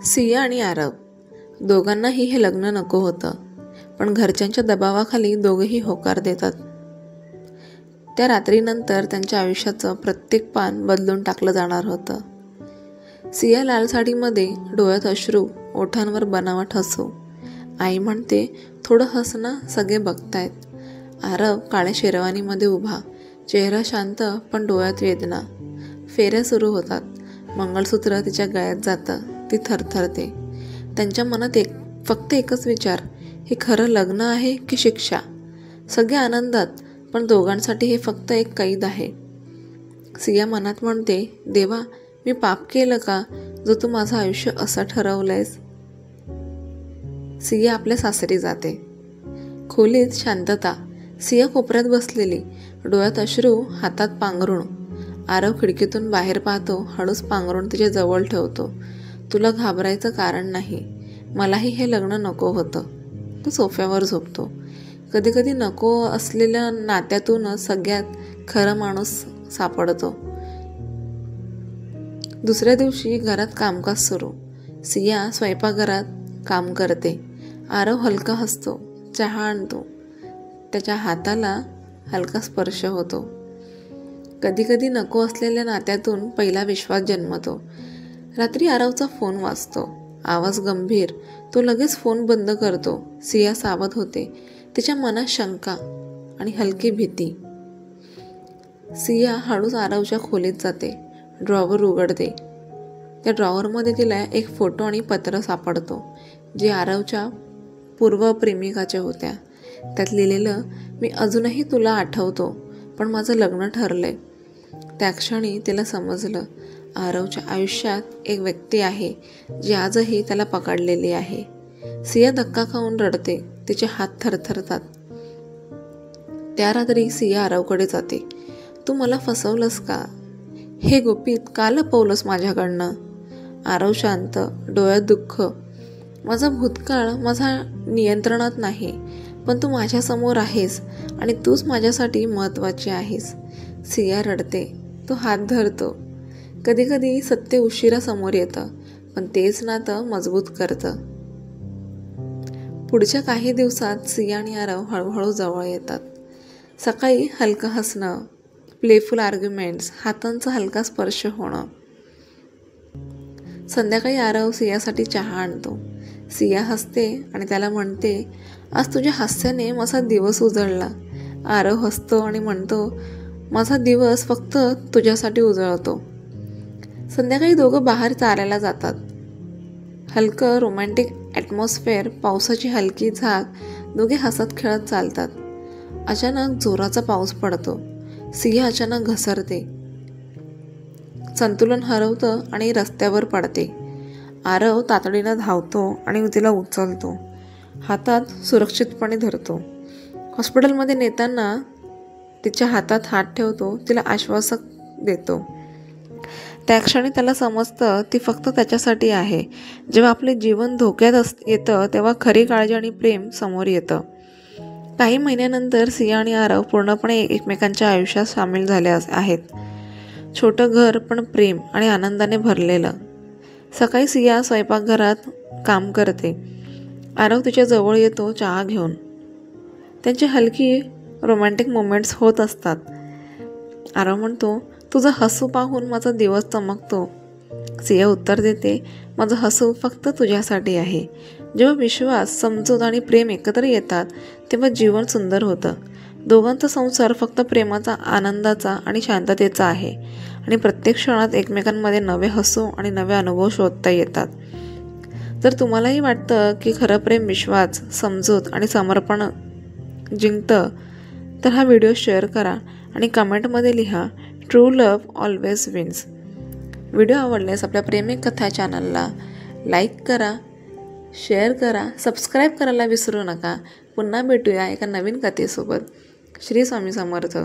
सिया आणि आरव दोघांनाही हे लग्न नको होतं, पण घरच्यांच्या दबावाखाली दोघेही होकार देतात. त्या रात्रीनंतर त्यांच्या आयुष्याचं प्रत्येक पान बदलून टाकलं जाणार होतं. सिया लाल साडीमध्ये, डोळ्यात अश्रू, ओठांवर बनावट हसू. आई म्हणते, थोडं हस ना, सगळे बघतायत. आरव काळ्या शेरवानीमध्ये उभा, चेहरा शांत पण डोळ्यात वेदना. फेऱ्या सुरू होतात. मंगळसूत्र तिच्या गळ्यात जातं. ती थरथरते. त्यांच्या मनात फक्त एकच विचार, हे खरं लग्न आहे की शिक्षा? सगळे आनंदात, पण दोघांसाठी हे फक्त एक कैद आहे. सिया मनात म्हणते, देवा, मी पाप केलं का, जो तू माझं आयुष्य असं ठरवलंयस? सिया आपल्या सासरी जाते. खोलीत शांतता. सिया कोपऱ्यात बसलेली, डोळ्यात अश्रू, हातात पांघरुण. आरव खिडकीतून बाहेर पाहतो. हळूच पांघरुण तिच्या जवळ ठेवतो. तुला घाबरायचं कारण नाही. मलाही हे लग्न नको होतं. तो सोफ्यावर झोपतो. कधी कधी नको असलेल्या नात्यातूनच सगळ्यात खरं माणूस सापडतो. दुसऱ्या दिवशी घरात कामकाज सुरू. सिया स्वयंपाकघरात काम करते. आरव हलका हसतो, चहा आणतो. त्याच्या हाताला हलका स्पर्श होतो. कधी कधी नको असलेल्या नात्यातून पहिला विश्वास जन्मतो. रात्री आरवचा फोन वाजतो. आवाज गंभीर. तो लगेच फोन बंद करतो. सिया सावध होते. तिच्या मनात शंका आणि हलकी भीती. सिया हळूच आरवच्या खोलीत जाते. ड्रॉवर उघडते. त्या ड्रॉवरमध्ये तिला एक फोटो आणि पत्र सापडतो, जे आरवच्या पूर्व प्रेमिकाच्या होत्या. त्यात लिहिलेलं, मी अजूनही तुला आठवतो, पण माझं लग्न ठरलंय. त्या क्षणी तिला समजलं, आरवच्या आयुष्यात एक व्यक्ती आहे जी आजही त्याला पकडलेली आहे. सिया धक्का खाऊन रडते. तिचे हात थरथरतात. त्या रात्री सिया आरवकडे जाते. तू मला फसवलंस का? हे गुपित का लपवलंस माझ्याकडनं? आरव शांत, डोळ्यात दुःख. माझा भूतकाळ माझ्या नियंत्रणात नाही, पण तू माझ्यासमोर आहेस आणि तूच माझ्यासाठी महत्त्वाची आहेस. सिया रडते. तो हात धरतो. कधी कधी सत्य उशिरा समोर येतं, पण तेच नातं मजबूत करतं. पुढच्या काही दिवसात सिया आणि आरव हळूहळू जवळ येतात. सकाळी हलकं हसणं, प्लेफुल आर्ग्युमेंट्स, हातांचा हलका स्पर्श होणं. संध्याकाळी आरव सियासाठी चहा आणतो. सिया हसते आणि त्याला म्हणते, आज तुझ्या हास्याने माझा दिवस उजळला. आरव हसतो आणि म्हणतो, माझा दिवस फक्त तुझ्यासाठी उजळतो. संध्याकाळी दोघं बाहेर चालायला जातात. हलकं रोमॅन्टिक ॲटमॉस्फिअर, पावसाची हलकी झाक. दोघे हसत खेळत चालतात. अचानक जोराचा पाऊस पडतो. सिया अचानक घसरते, संतुलन हरवतं आणि रस्त्यावर पडते. आरव तातडीनं धावतो आणि तिला उचलतो. हातात सुरक्षितपणे धरतो. हॉस्पिटलमध्ये नेताना तिच्या हातात हात ठेवतो. तिला आश्वासक देतो. त्या क्षणी त्याला समजतं, ती फक्त त्याच्यासाठी आहे. जेव्हा आपले जीवन धोक्यात येतं, तेव्हा खरी काळजी आणि प्रेम समोर येतं. काही महिन्यानंतर सिया आणि आरव पूर्णपणे एकमेकांच्या आयुष्यात सामील झाले आहेत. छोटं घर, पण प्रेम आणि आनंदाने भरलेलं. सकाळी सिया स्वयंपाकघरात काम करते. आरव तिच्या जवळ येतो चहा घेऊन. त्यांची हलकी रोमॅन्टिक मोमेंट्स होत असतात. आरव म्हणतो, तुझं हसू पाहून माझा दिवस चमकतो. सिया उत्तर देते, माझं हसू फक्त तुझ्यासाठी आहे. जेव्हा विश्वास, समजूत आणि प्रेम एकत्र येतात, तेव्हा जीवन सुंदर होतं. दोघांचा संसार फक्त प्रेमाचा, आनंदाचा आणि शांततेचा आहे. आणि प्रत्येक क्षणात एकमेकांमध्ये नवे हसू आणि नवे अनुभव शोधता येतात. जर तुम्हालाही वाटतं की खरं प्रेम विश्वास, समजूत आणि समर्पण जिंकतं, तर हा व्हिडिओ शेअर करा आणि कमेंटमध्ये लिहा, true love always wins. Video आवडल्यास आपल्या प्रेमिक कथा चॅनलला लाईक करा, शेअर करा, सबस्क्राईब करायला विसरू नका. पुन्हा भेटूया एका नवीन कथेसोबत. श्री स्वामी समर्थ.